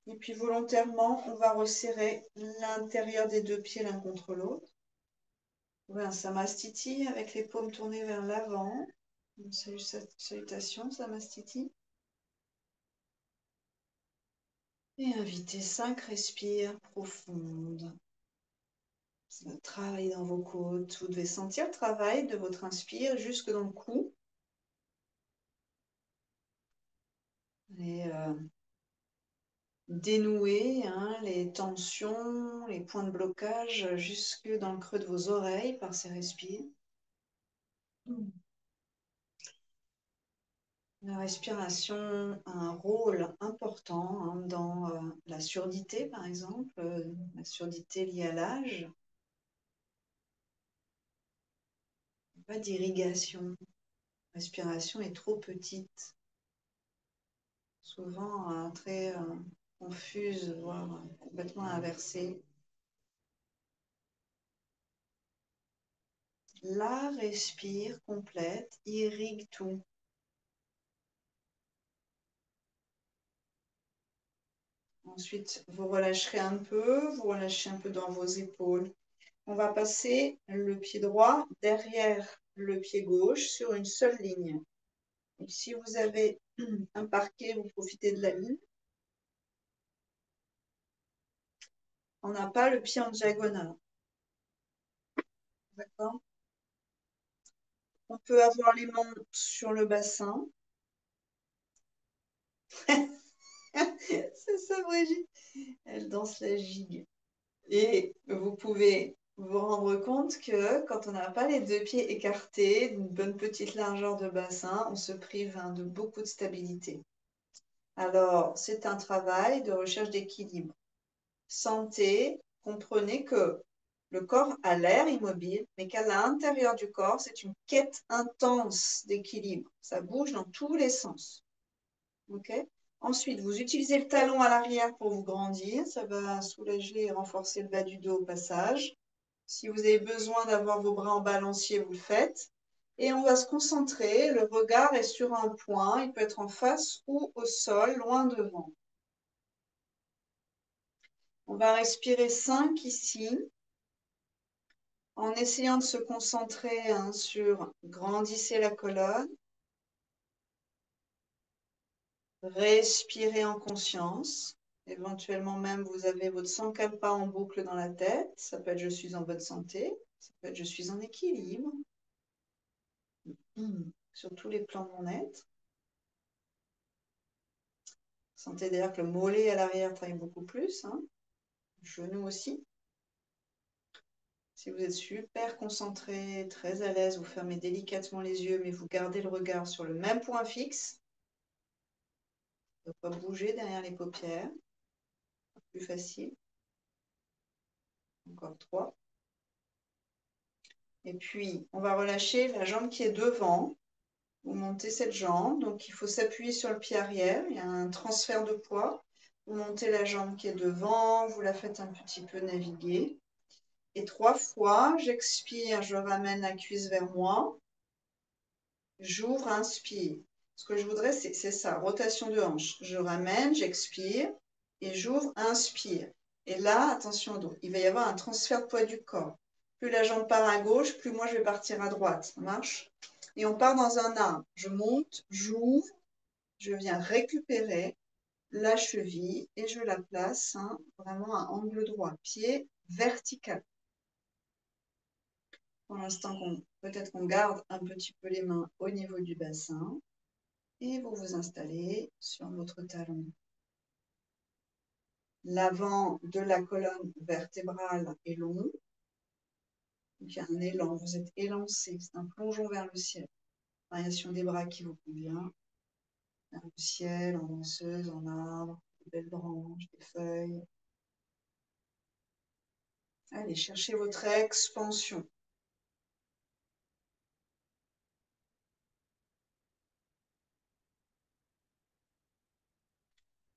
Et puis volontairement, on va resserrer l'intérieur des deux pieds l'un contre l'autre. Un Samastiti avec les paumes tournées vers l'avant. Salutations, Samastiti. Et invitez 5 respires profondes. Ça va travailler dans vos côtes. Vous devez sentir le travail de votre inspire jusque dans le cou. Et dénouer les tensions, les points de blocage jusque dans le creux de vos oreilles par ces respires. La respiration a un rôle important dans la surdité, par exemple, la surdité liée à l'âge. Pas d'irrigation. La respiration est trop petite. Souvent très confuse, voire complètement inversée. La respire complète irrigue tout. Ensuite, vous relâcherez un peu, vous relâchez un peu dans vos épaules. On va passer le pied droit derrière le pied gauche sur une seule ligne. Et si vous avez un parquet, vous profitez de la ligne. On n'a pas le pied en diagonale. D'accord? On peut avoir les mains sur le bassin. C'est ça, Brigitte. Elle danse la gigue. Et vous pouvez vous rendre compte que quand on n'a pas les deux pieds écartés, d'une bonne petite largeur de bassin, on se prive de beaucoup de stabilité. Alors, c'est un travail de recherche d'équilibre. Sentez, comprenez que le corps a l'air immobile, mais qu'à l'intérieur du corps, c'est une quête intense d'équilibre. Ça bouge dans tous les sens. Okay. Ensuite, vous utilisez le talon à l'arrière pour vous grandir. Ça va soulager et renforcer le bas du dos au passage. Si vous avez besoin d'avoir vos bras en balancier, vous le faites. Et on va se concentrer. Le regard est sur un point. Il peut être en face ou au sol, loin devant. On va respirer 5 ici, en essayant de se concentrer sur grandissez la colonne. Respirez en conscience. Éventuellement même, vous avez votre sankalpa en boucle dans la tête. Ça peut être je suis en bonne santé. Ça peut être je suis en équilibre. Sur tous les plans de mon être. Sentez d'ailleurs que le mollet à l'arrière travaille beaucoup plus. Le genou aussi. Si vous êtes super concentré, très à l'aise, vous fermez délicatement les yeux, mais vous gardez le regard sur le même point fixe. Ne pas bouger derrière les paupières. Plus facile. Encore 3. Et puis, on va relâcher la jambe qui est devant. Vous montez cette jambe, donc il faut s'appuyer sur le pied arrière. Il y a un transfert de poids. Vous montez la jambe qui est devant, vous la faites un petit peu naviguer. Et 3 fois, j'expire, je ramène la cuisse vers moi. J'ouvre, inspire. Ce que je voudrais, c'est ça, rotation de hanche. Je ramène, j'expire et j'ouvre, inspire. Et là, attention au dos, il va y avoir un transfert de poids du corps. Plus la jambe part à gauche, plus moi je vais partir à droite. Ça marche? Et on part dans un arc. Je monte, j'ouvre, je viens récupérer la cheville et je la place vraiment à angle droit, pied vertical. Pour l'instant, peut-être qu'on garde un petit peu les mains au niveau du bassin. Et vous vous installez sur votre talon. L'avant de la colonne vertébrale est long. Donc, il y a un élan, vous êtes élancé, c'est un plongeon vers le ciel. Variation des bras qui vous convient. Vers le ciel, en danseuse, en arbre, des belles branches, des feuilles. Allez, cherchez votre expansion.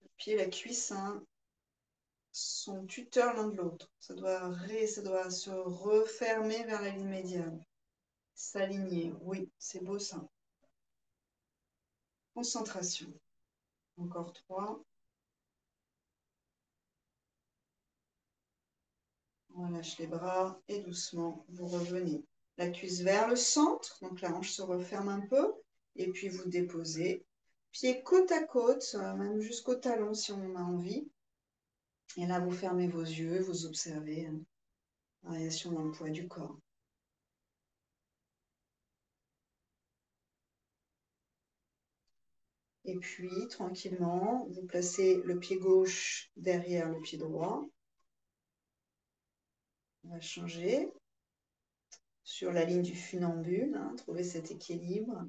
Le pied et la cuisse sont tuteurs l'un de l'autre. Ça doit se refermer vers la ligne médiane. S'aligner, oui, c'est beau ça. Concentration. Encore 3. On lâche les bras et doucement, vous revenez. La cuisse vers le centre, donc la hanche se referme un peu. Et puis vous déposez. Pieds côte à côte, même jusqu'au talon si on a envie. Et là, vous fermez vos yeux, vous observez variation dans le poids du corps. Et puis, tranquillement, vous placez le pied gauche derrière le pied droit. On va changer sur la ligne du funambule, trouver cet équilibre.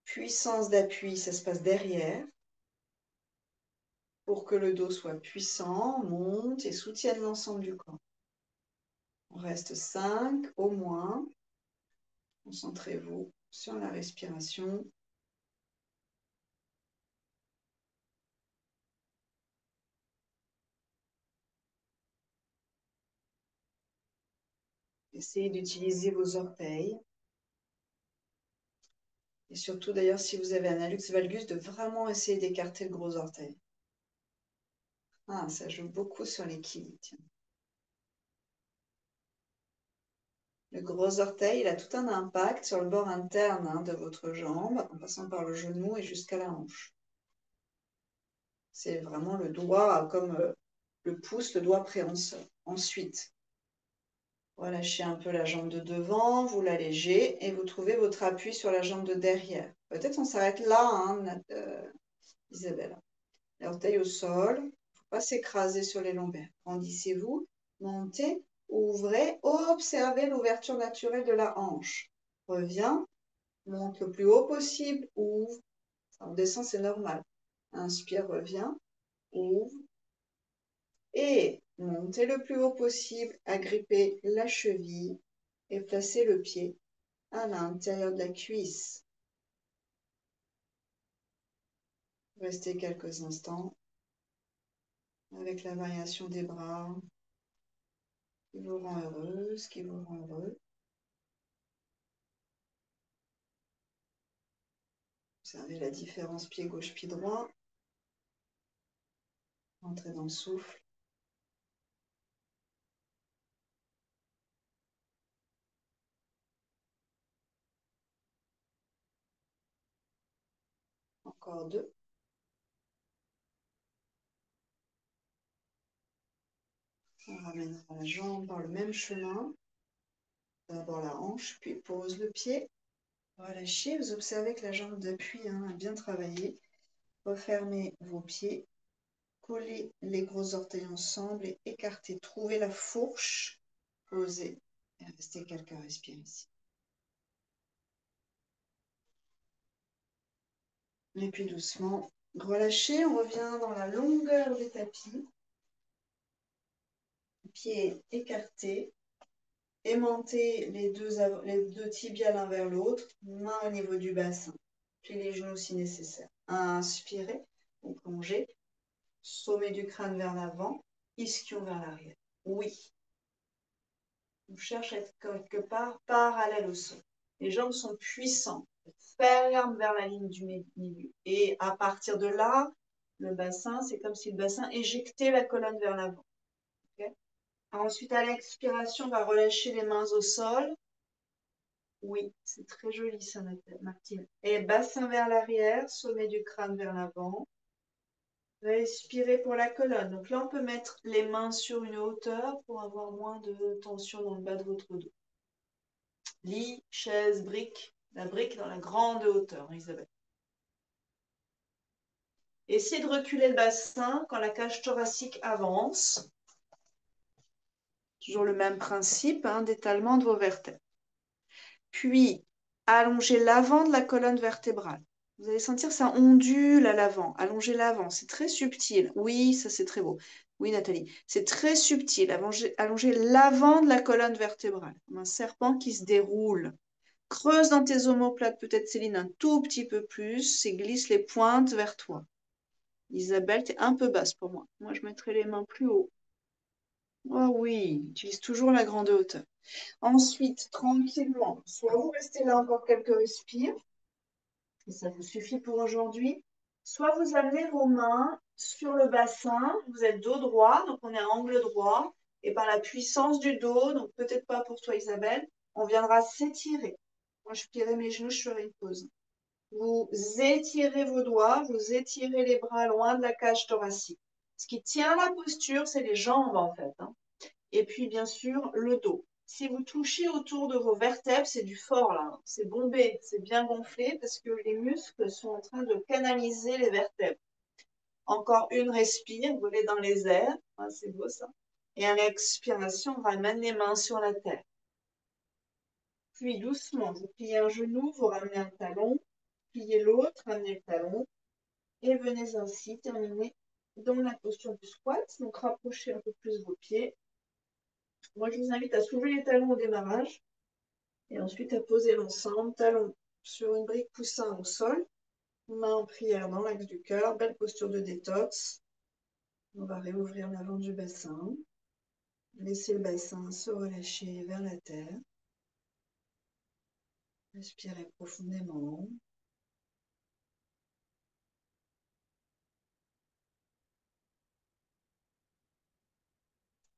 Puissance d'appui, ça se passe derrière. Pour que le dos soit puissant, monte et soutienne l'ensemble du corps. On reste 5 au moins. Concentrez-vous sur la respiration. Essayez d'utiliser vos orteils. Et surtout, d'ailleurs, si vous avez un hallux valgus, de vraiment essayer d'écarter le gros orteil. Ça joue beaucoup sur l'équilibre. Le gros orteil, il a tout un impact sur le bord interne de votre jambe, en passant par le genou et jusqu'à la hanche. C'est vraiment le doigt, comme le pouce, le doigt préhenseur. Ensuite, relâchez un peu la jambe de devant, vous l'allégez et vous trouvez votre appui sur la jambe de derrière. Peut-être on s'arrête là, hein, Isabelle. Les orteils au sol, il ne faut pas s'écraser sur les lombaires. Grandissez-vous, montez, ouvrez, observez l'ouverture naturelle de la hanche. Reviens, monte le plus haut possible, ouvre. On descend, c'est normal. Inspire, reviens, ouvre. Et montez le plus haut possible, agrippez la cheville et placez le pied à l'intérieur de la cuisse. Restez quelques instants avec la variation des bras qui vous rend heureuse, qui vous rend heureux. Observez la différence pied gauche, pied droit. Entrez dans le souffle. Encore deux. On ramènera la jambe par le même chemin. D'abord la hanche, puis pose le pied. Relâchez. Vous observez que la jambe d'appui a bien travaillé. Refermez vos pieds. Collez les gros orteils ensemble et écartez. Trouvez la fourche. Posez. Et restez quelques respires ici. Et puis doucement, relâchez. On revient dans la longueur des tapis. Pieds écartés. Aimantez les deux tibias l'un vers l'autre, main au niveau du bassin, puis les genoux si nécessaire. Inspirez, vous plongez, sommet du crâne vers l'avant, ischion vers l'arrière. Oui, on cherche à être quelque part parallèle au sol. Les jambes sont puissantes, fermes vers la ligne du milieu. Et à partir de là, le bassin, c'est comme si le bassin éjectait la colonne vers l'avant. Okay. Ensuite, à l'expiration, on va relâcher les mains au sol. Oui, c'est très joli ça, Martine. Et bassin vers l'arrière, sommet du crâne vers l'avant. Respirez pour la colonne. Donc là, on peut mettre les mains sur une hauteur pour avoir moins de tension dans le bas de votre dos. Lit, chaise, brique. La brique dans la grande hauteur, Isabelle. Essayez de reculer le bassin quand la cage thoracique avance. Toujours le même principe d'étalement de vos vertèbres. Puis, allongez l'avant de la colonne vertébrale. Vous allez sentir que ça ondule à l'avant. Allongez l'avant, c'est très subtil. Oui, ça c'est très beau. Oui, Nathalie, c'est très subtil. Allongez l'avant de la colonne vertébrale, comme un serpent qui se déroule. Creuse dans tes omoplates, peut-être Céline, un tout petit peu plus et glisse les pointes vers toi. Isabelle, tu es un peu basse pour moi. Moi, je mettrai les mains plus haut. Oh oui, utilise toujours la grande hauteur. Ensuite, tranquillement, soit vous restez là encore quelques respires, et ça vous suffit pour aujourd'hui, soit vous amenez vos mains sur le bassin, vous êtes dos droit, donc on est à angle droit, et par la puissance du dos, donc peut-être pas pour toi Isabelle, on viendra s'étirer. Moi je plierai mes genoux, je ferai une pause. Vous étirez vos doigts, vous étirez les bras loin de la cage thoracique. Ce qui tient la posture, c'est les jambes en fait. Et puis bien sûr le dos. Si vous touchez autour de vos vertèbres, c'est du fort là, c'est bombé, c'est bien gonflé parce que les muscles sont en train de canaliser les vertèbres. Encore une respire, vous volez dans les airs, c'est beau ça. Et à l'expiration, on ramène les mains sur la terre. Puis doucement, vous pliez un genou, vous ramenez un talon, pliez l'autre, ramenez le talon et venez ainsi terminer dans la posture du squat. Donc rapprochez un peu plus vos pieds. Moi, je vous invite à soulever les talons au démarrage et ensuite à poser l'ensemble, talons sur une brique coussin au sol, main en prière dans l'axe du cœur, belle posture de détox. On va réouvrir l'avant du bassin, laisser le bassin se relâcher vers la terre. Respirez profondément.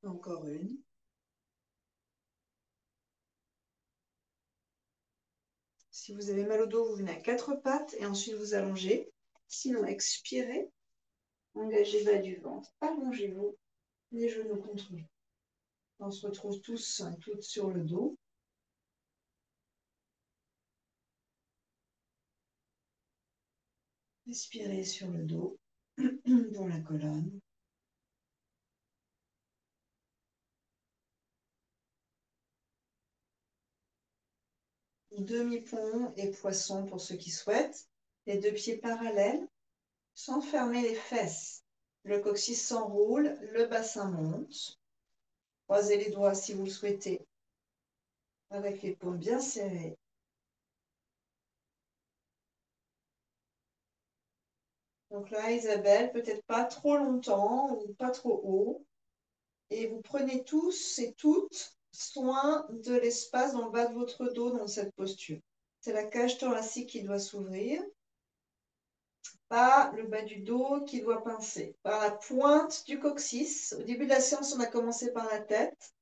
Encore une. Si vous avez mal au dos, vous venez à quatre pattes et ensuite vous allongez. Sinon, expirez. Engagez bas du ventre. Allongez-vous les genoux contre vous. On se retrouve tous et toutes sur le dos. Respirez sur le dos pour la colonne. Demi-pont et poisson pour ceux qui souhaitent. Les deux pieds parallèles, sans fermer les fesses. Le coccyx s'enroule, le bassin monte. Croisez les doigts si vous le souhaitez, avec les paumes bien serrées. Donc là, Isabelle, peut-être pas trop longtemps ou pas trop haut. Et vous prenez tous et toutes soin de l'espace dans le bas de votre dos dans cette posture. C'est la cage thoracique qui doit s'ouvrir, pas le bas du dos qui doit pincer. Par la pointe du coccyx. Au début de la séance, on a commencé par la tête.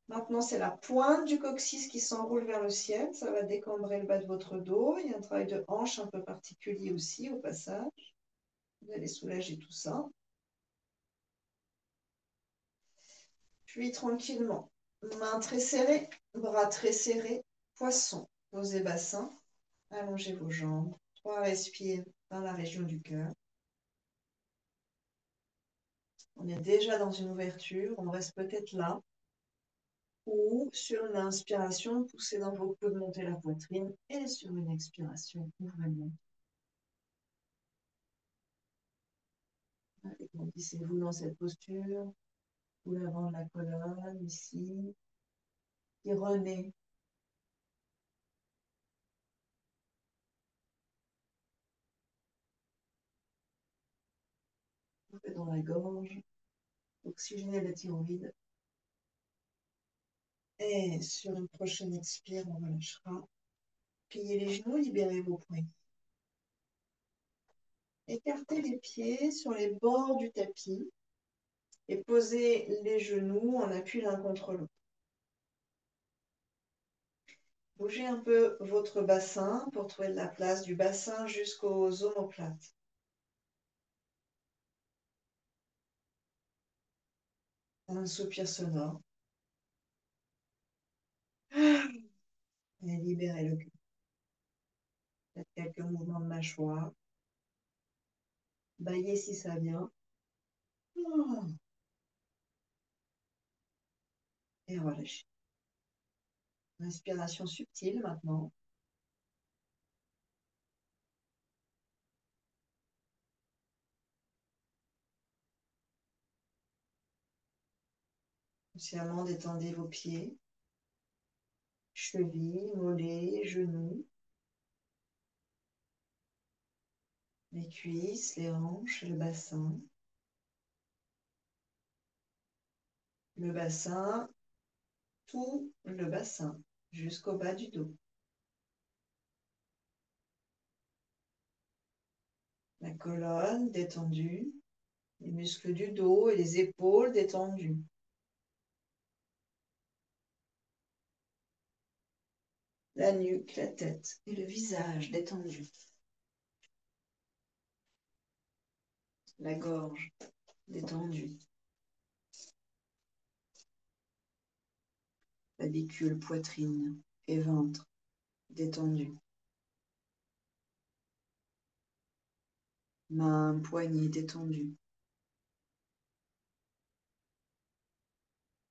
Maintenant, c'est la pointe du coccyx qui s'enroule vers le ciel. Ça va décambrer le bas de votre dos. Il y a un travail de hanche un peu particulier aussi au passage. Vous allez soulager tout ça. Puis tranquillement, mains très serrées, bras très serrés, poisson. Posez bassin, allongez vos jambes. 3 respires dans la région du cœur. On est déjà dans une ouverture, on reste peut-être là. Ou sur une inspiration, poussez dans vos coudes, montez la poitrine. Et sur une expiration, ouvrez-le. Grandissez-vous dans cette posture. Tout l'avant de la colonne, ici. Qui renaît. Ouvrez dans la gorge. Oxygénez la thyroïde. Et sur une prochaine expire, on relâchera. Pliez les genoux, libérez vos poings. Écartez les pieds sur les bords du tapis et posez les genoux en appui l'un contre l'autre. Bougez un peu votre bassin pour trouver de la place du bassin jusqu'aux omoplates. Un soupir sonore. Et libérez le cœur. Faites quelques mouvements de mâchoire. Baillez si ça vient. Et relâchez. Respiration subtile maintenant. Consciemment détendez vos pieds, chevilles, mollets, genoux, les cuisses, les hanches, le bassin. Le bassin, tout le bassin, jusqu'au bas du dos. La colonne détendue, les muscles du dos et les épaules détendus. La nuque, la tête et le visage détendus. La gorge détendue. Clavicule, poitrine et ventre détendus. Mains, poignets détendus.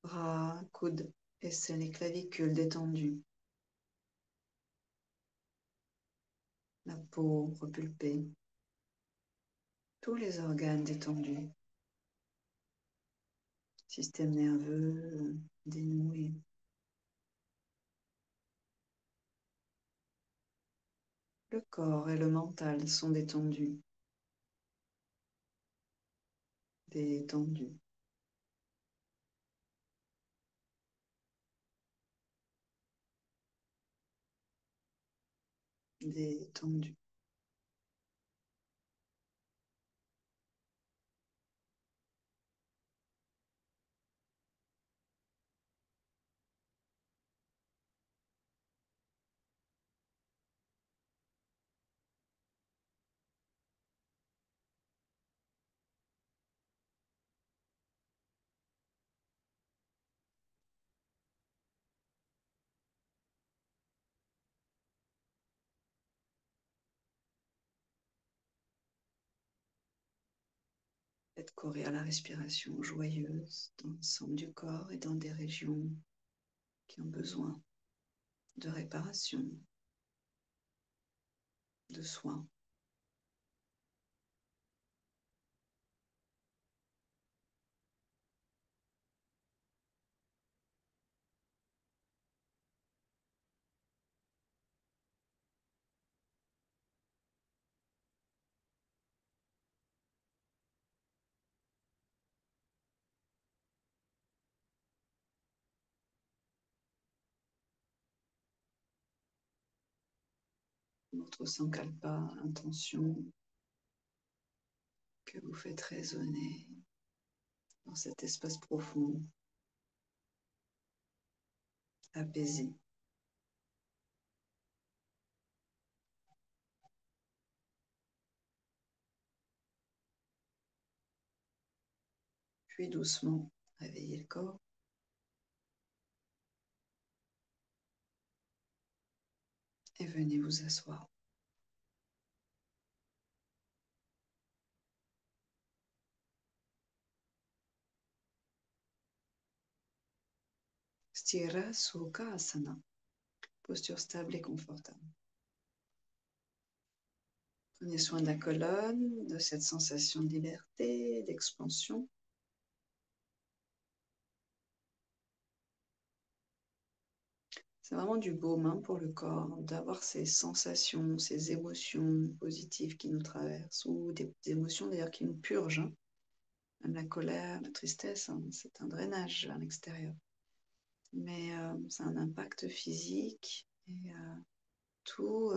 Bras, coudes, aisselles et clavicules détendus. La peau repulpée. Tous les organes détendus. Système nerveux dénoué. Le corps et le mental sont détendus. Détendus. Détendus. corps et à la respiration joyeuse dans l'ensemble du corps et dans des régions qui ont besoin de réparation, de soins. Votre sankalpa, intention que vous faites résonner dans cet espace profond, apaisé. Puis doucement, réveillez le corps. Et venez vous asseoir. Sthira Sukha Asana, posture stable et confortable. Prenez soin de la colonne, de cette sensation de liberté, d'expansion. C'est vraiment du baume pour le corps d'avoir ces sensations, ces émotions positives qui nous traversent, ou des émotions d'ailleurs qui nous purgent. Même la colère, la tristesse, c'est un drainage à l'extérieur. Mais ça a un impact physique et tout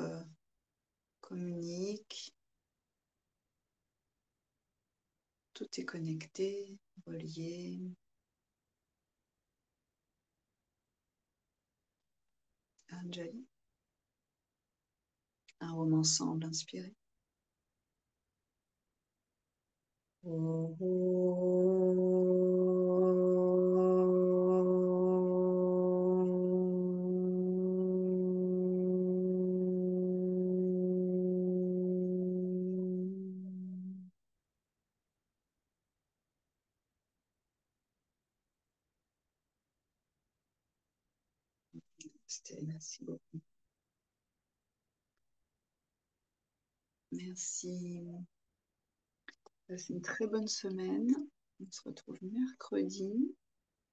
communique. Tout est connecté, relié. Anjali. Un roman ensemble inspiré. Merci beaucoup. Merci. Passez une très bonne semaine. On se retrouve mercredi.